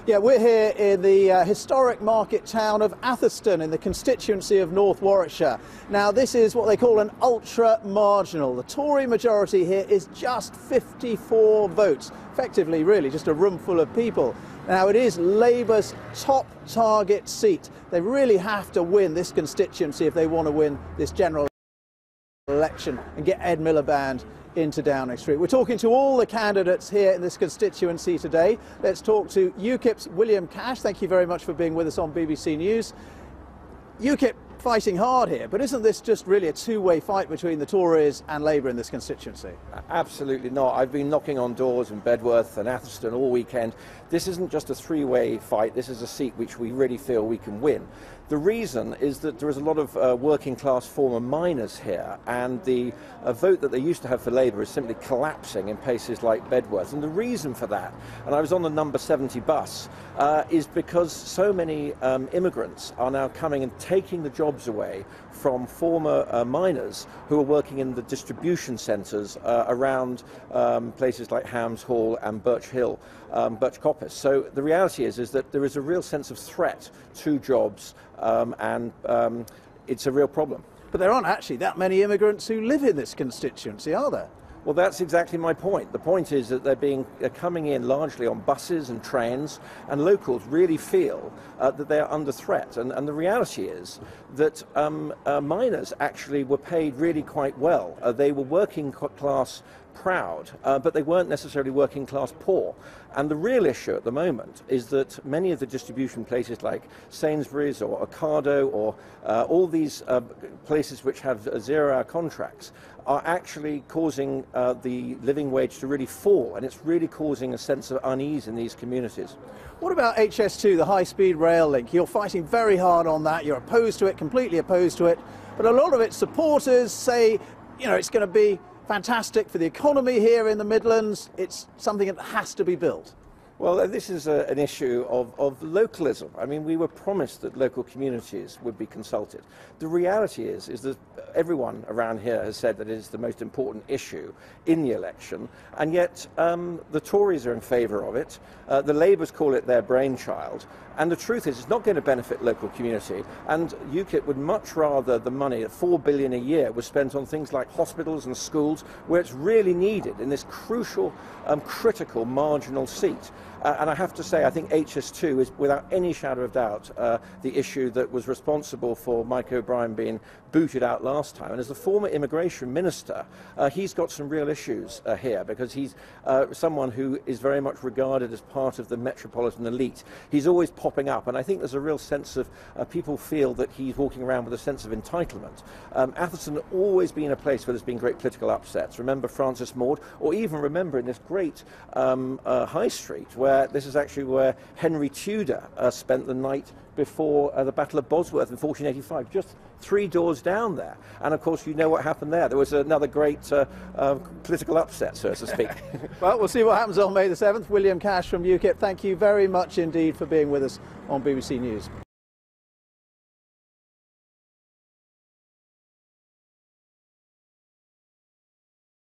Yeah, we're here in the historic market town of Atherstone in the constituency of North Warwickshire. Now, this is what they call an ultra-marginal. The Tory majority here is just 54 votes, effectively, really, just a room full of people. Now, it is Labour's top target seat. They really have to win this constituency if they want to win this general election and get Ed Miliband into Downing Street. We're talking to all the candidates here in this constituency today. Let's talk to UKIP's William Cash. Thank you very much for being with us on BBC News. UKIP fighting hard here, but isn't this just really a two-way fight between the Tories and Labour in this constituency? Absolutely not. I've been knocking on doors in Bedworth and Atherstone all weekend. This isn't just a three-way fight. This is a seat which we really feel we can win. The reason is that there is a lot of working-class former miners here, and the vote that they used to have for Labour is simply collapsing in places like Bedworth. And the reason for that, and I was on the number 70 bus, is because so many immigrants are now coming and taking the jobs away from former miners who are working in the distribution centres around places like Hams Hall and Birch Hill, Birch Coppice. So the reality is that there is a real sense of threat to jobs, and it's a real problem. But there aren't actually that many immigrants who live in this constituency, are there? Well, that's exactly my point. The point is that they're coming in largely on buses and trains, and locals really feel that they are under threat. And the reality is that miners actually were paid really quite well. They were working class proud, but they weren't necessarily working class poor. And the real issue at the moment is that many of the distribution places like Sainsbury's or Ocado or all these places which have zero-hour contracts are actually causing the living wage to really fall, and it's really causing a sense of unease in these communities. What about HS2, the high-speed rail link? You're fighting very hard on that. You're opposed to it, completely opposed to it. But a lot of its supporters say, you know, it's going to be fantastic for the economy here in the Midlands. It's something that has to be built. Well, this is an issue of localism. I mean, we were promised that local communities would be consulted. The reality is that everyone around here has said that it is the most important issue in the election, and yet the Tories are in favour of it. The Labours call it their brainchild, and the truth is it's not going to benefit local community, and UKIP would much rather the money, $4 billion a year, was spent on things like hospitals and schools where it's really needed in this crucial, critical, marginal seat. And I have to say, I think HS2 is, without any shadow of doubt, the issue that was responsible for Mike O'Brien being booted out last time. And as the former immigration minister, he's got some real issues here, because he's someone who is very much regarded as part of the metropolitan elite. He's always popping up, and I think there's a real sense of people feel that he's walking around with a sense of entitlement. Atherstone has always been a place where there's been great political upsets. Remember Francis Maud, or even remember in this great high street where this is actually where Henry Tudor spent the night before the Battle of Bosworth in 1485, just 3 doors down there. And of course, you know what happened there. There was another great political upset, so to speak. Well, we'll see what happens on May the 7th. William Cash from UKIP, thank you very much indeed for being with us on BBC News.